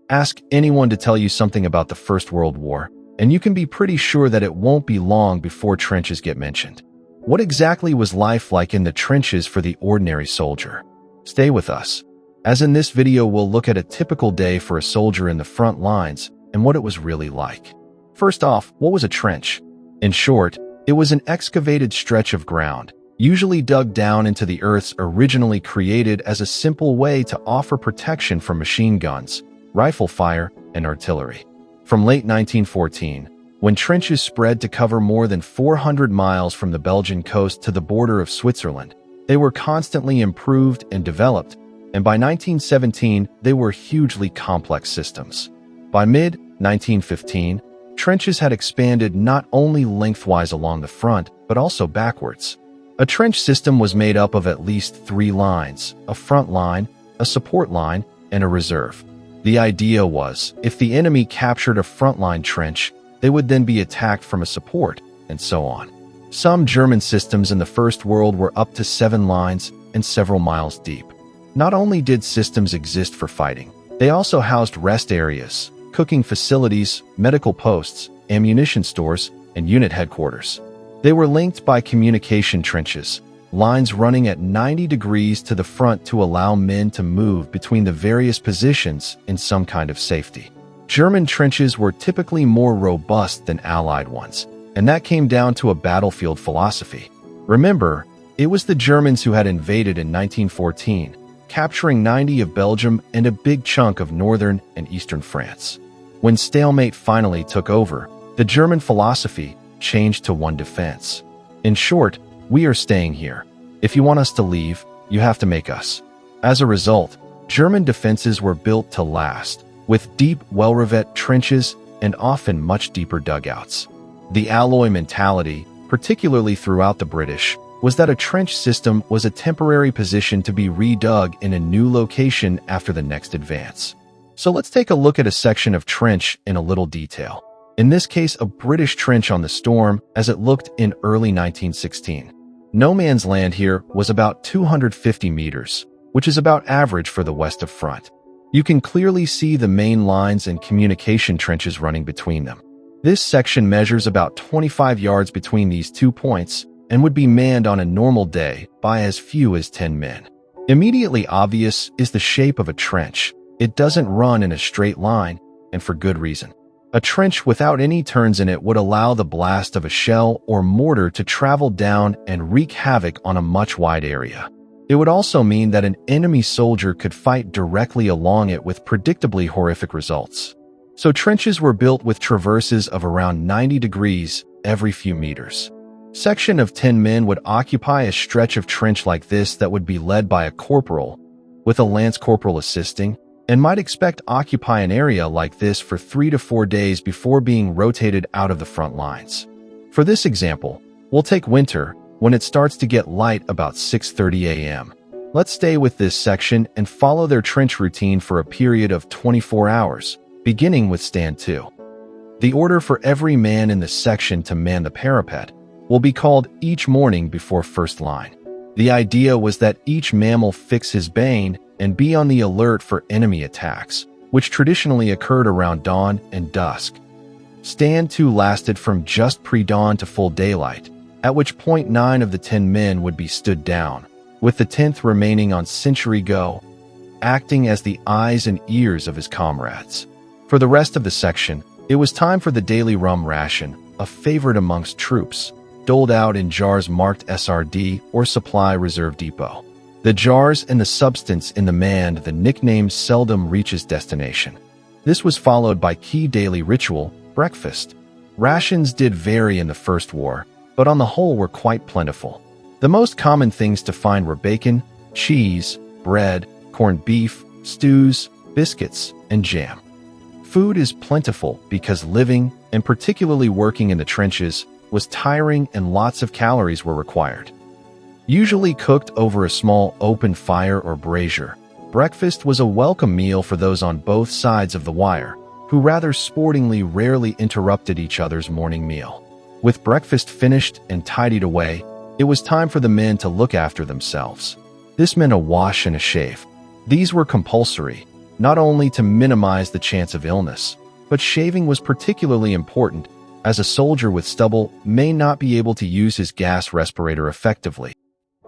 Ask anyone to tell you something about the First World War, and you can be pretty sure that it won't be long before trenches get mentioned. What exactly was life like in the trenches for the ordinary soldier? Stay with us, as in this video we'll look at a typical day for a soldier in the front lines and what it was really like. First off, what was a trench? In short, it was an excavated stretch of ground, usually dug down into the earth's originally created as a simple way to offer protection from machine guns, rifle fire, and artillery. From late 1914, when trenches spread to cover more than 400 miles from the Belgian coast to the border of Switzerland, they were constantly improved and developed, and by 1917, they were hugely complex systems. By mid-1915, trenches had expanded not only lengthwise along the front, but also backwards. A trench system was made up of at least 3 lines: a front line, a support line, and a reserve. The idea was, if the enemy captured a frontline trench, they would then be attacked from a support, and so on. Some German systems in the First World were up to 7 lines and several miles deep. Not only did systems exist for fighting, they also housed rest areas, cooking facilities, medical posts, ammunition stores, and unit headquarters. They were linked by communication trenches, lines running at 90 degrees to the front to allow men to move between the various positions in some kind of safety. German trenches were typically more robust than Allied ones, and that came down to a battlefield philosophy. Remember, it was the Germans who had invaded in 1914, capturing 90% of Belgium and a big chunk of northern and eastern France. When stalemate finally took over, the German philosophy changed to one defense. In short, we are staying here. If you want us to leave, you have to make us. As a result, German defenses were built to last, with deep, well-revet trenches and often much deeper dugouts. The alloy mentality, particularly throughout the British, was that a trench system was a temporary position to be redug in a new location after the next advance. So let's take a look at a section of trench in a little detail. In this case, a British trench on the Storm as it looked in early 1916. No man's land here was about 250 meters, which is about average for the west of front. You can clearly see the main lines and communication trenches running between them. This section measures about 25 yards between these 2 points and would be manned on a normal day by as few as 10 men. Immediately obvious is the shape of a trench. It doesn't run in a straight line, and for good reason. A trench without any turns in it would allow the blast of a shell or mortar to travel down and wreak havoc on a much wide area. It would also mean that an enemy soldier could fight directly along it with predictably horrific results. So trenches were built with traverses of around 90 degrees every few meters. Section of 10 men would occupy a stretch of trench like this that would be led by a corporal, with a lance corporal assisting, and might expect occupy an area like this for 3 to 4 days before being rotated out of the front lines. For this example, we'll take winter, when it starts to get light about 6:30 a.m. Let's stay with this section and follow their trench routine for a period of 24 hours, beginning with stand 2. The order for every man in the section to man the parapet will be called each morning before first line. The idea was that each man will fix his bane and be on the alert for enemy attacks, which traditionally occurred around dawn and dusk. Stand 2 lasted from just pre-dawn to full daylight, at which point 9 of the 10 men would be stood down, with the 10th remaining on sentry go, acting as the eyes and ears of his comrades. For the rest of the section, it was time for the daily rum ration, a favorite amongst troops, doled out in jars marked SRD or Supply Reserve Depot. The jars and the substance in the manned, the nickname seldom reaches destination. This was followed by key daily ritual, breakfast. Rations did vary in the First War, but on the whole were quite plentiful. The most common things to find were bacon, cheese, bread, corned beef, stews, biscuits, and jam. Food is plentiful because living, and particularly working in the trenches, was tiring and lots of calories were required. Usually cooked over a small open fire or brazier, breakfast was a welcome meal for those on both sides of the wire, who rather sportingly rarely interrupted each other's morning meal. With breakfast finished and tidied away, it was time for the men to look after themselves. This meant a wash and a shave. These were compulsory, not only to minimize the chance of illness, but shaving was particularly important, as a soldier with stubble may not be able to use his gas respirator effectively.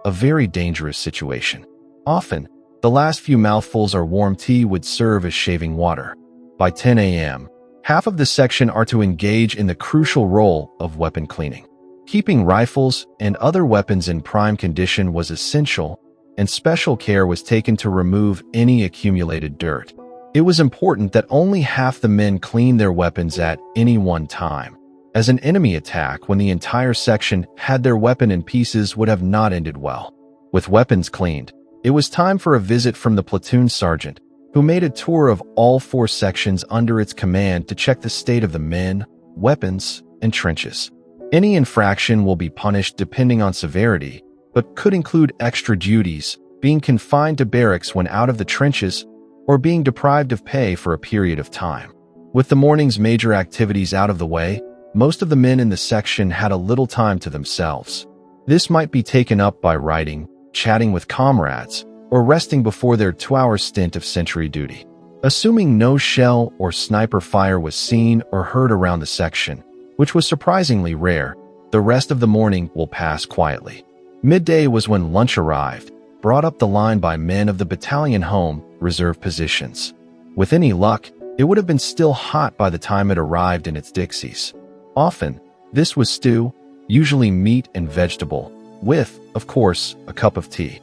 A very dangerous situation. Often, the last few mouthfuls or warm tea would serve as shaving water. By 10 a.m., half of the section are to engage in the crucial role of weapon cleaning. Keeping rifles and other weapons in prime condition was essential, and special care was taken to remove any accumulated dirt. It was important that only half the men clean their weapons at any one time, as an enemy attack when the entire section had their weapon in pieces would have not ended well. With weapons cleaned, it was time for a visit from the platoon sergeant, who made a tour of all 4 sections under its command to check the state of the men, weapons, and trenches. Any infraction will be punished depending on severity, but could include extra duties, being confined to barracks when out of the trenches, or being deprived of pay for a period of time. With the morning's major activities out of the way, most of the men in the section had a little time to themselves. This might be taken up by writing, chatting with comrades, or resting before their 2-hour stint of sentry duty. Assuming no shell or sniper fire was seen or heard around the section, which was surprisingly rare, the rest of the morning will pass quietly. Midday was when lunch arrived, brought up the line by men of the battalion home reserve positions. With any luck, it would have been still hot by the time it arrived in its dixies. Often, this was stew, usually meat and vegetable, with, of course, a cup of tea.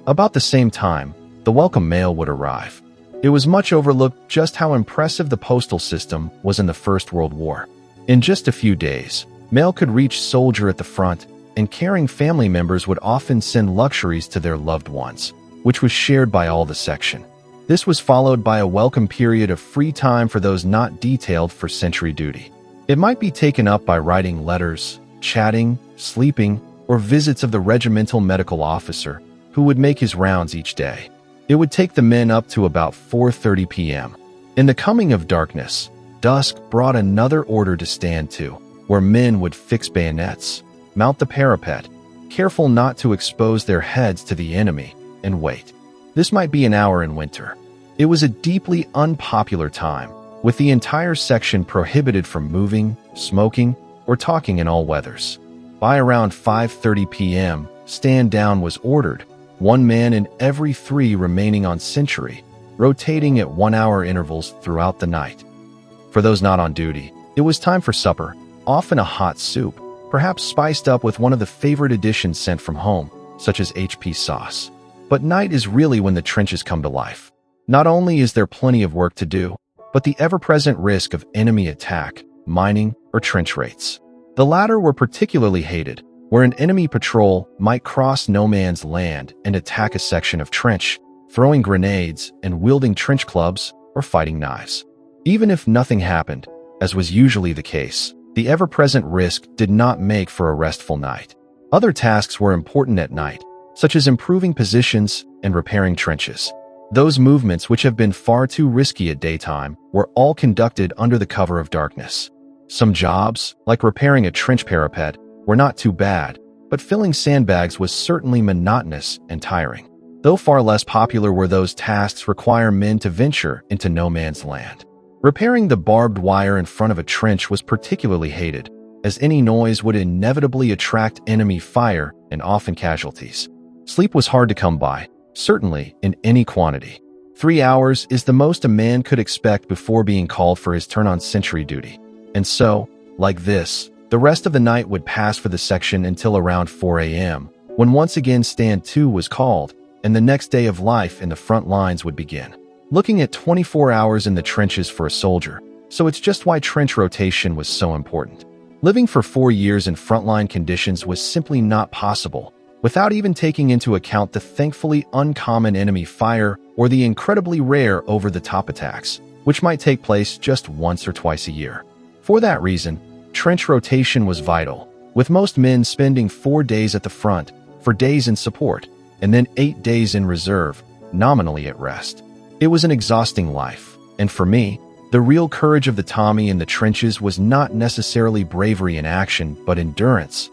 About the same time, the welcome mail would arrive. It was much overlooked just how impressive the postal system was in the First World War. In just a few days, mail could reach soldier at the front, and caring family members would often send luxuries to their loved ones, which was shared by all the section. This was followed by a welcome period of free time for those not detailed for sentry duty. It might be taken up by writing letters, chatting, sleeping, or visits of the regimental medical officer, who would make his rounds each day. It would take the men up to about 4:30 p.m. In the coming of darkness, dusk brought another order to stand to, where men would fix bayonets, mount the parapet, careful not to expose their heads to the enemy, and wait. This might be an hour in winter. It was a deeply unpopular time, with the entire section prohibited from moving, smoking, or talking in all weathers. By around 5:30 p.m., stand down was ordered, 1 man in every 3 remaining on sentry, rotating at 1-hour intervals throughout the night. For those not on duty, it was time for supper, often a hot soup, perhaps spiced up with one of the favorite additions sent from home, such as HP sauce. But night is really when the trenches come to life. Not only is there plenty of work to do, but the ever-present risk of enemy attack, mining, or trench raids. The latter were particularly hated, where an enemy patrol might cross no man's land and attack a section of trench, throwing grenades and wielding trench clubs or fighting knives. Even if nothing happened, as was usually the case, the ever-present risk did not make for a restful night. Other tasks were important at night, such as improving positions and repairing trenches. Those movements which have been far too risky at daytime were all conducted under the cover of darkness. Some jobs, like repairing a trench parapet, were not too bad, but filling sandbags was certainly monotonous and tiring. Though far less popular were those tasks require men to venture into no man's land. Repairing the barbed wire in front of a trench was particularly hated, as any noise would inevitably attract enemy fire and often casualties. Sleep was hard to come by, certainly in any quantity. 3 hours is the most a man could expect before being called for his turn on sentry duty. And so, like this, the rest of the night would pass for the section until around 4 a.m., when once again Stand 2 was called, and the next day of life in the front lines would begin. Looking at 24 hours in the trenches for a soldier, so it's just why trench rotation was so important. Living for 4 years in frontline conditions was simply not possible, without even taking into account the thankfully uncommon enemy fire or the incredibly rare over-the-top attacks, which might take place just once or twice a year. For that reason, trench rotation was vital, with most men spending 4 days at the front, 4 days in support, and then 8 days in reserve, nominally at rest. It was an exhausting life, and for me, the real courage of the Tommy in the trenches was not necessarily bravery in action, but endurance,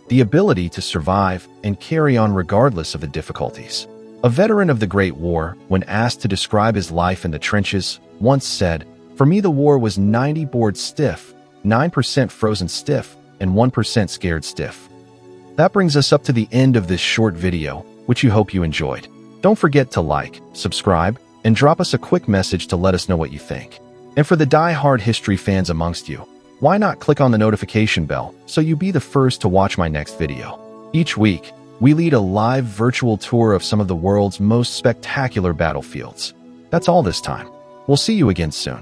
the ability to survive and carry on regardless of the difficulties. A veteran of the Great War, when asked to describe his life in the trenches, once said, "For me the war was 90 bored stiff, 9% frozen stiff, and 1% scared stiff." That brings us up to the end of this short video, which you hope you enjoyed. Don't forget to like, subscribe, and drop us a quick message to let us know what you think. And for the die-hard history fans amongst you, why not click on the notification bell so you be the first to watch my next video? Each week, we lead a live virtual tour of some of the world's most spectacular battlefields. That's all this time. We'll see you again soon.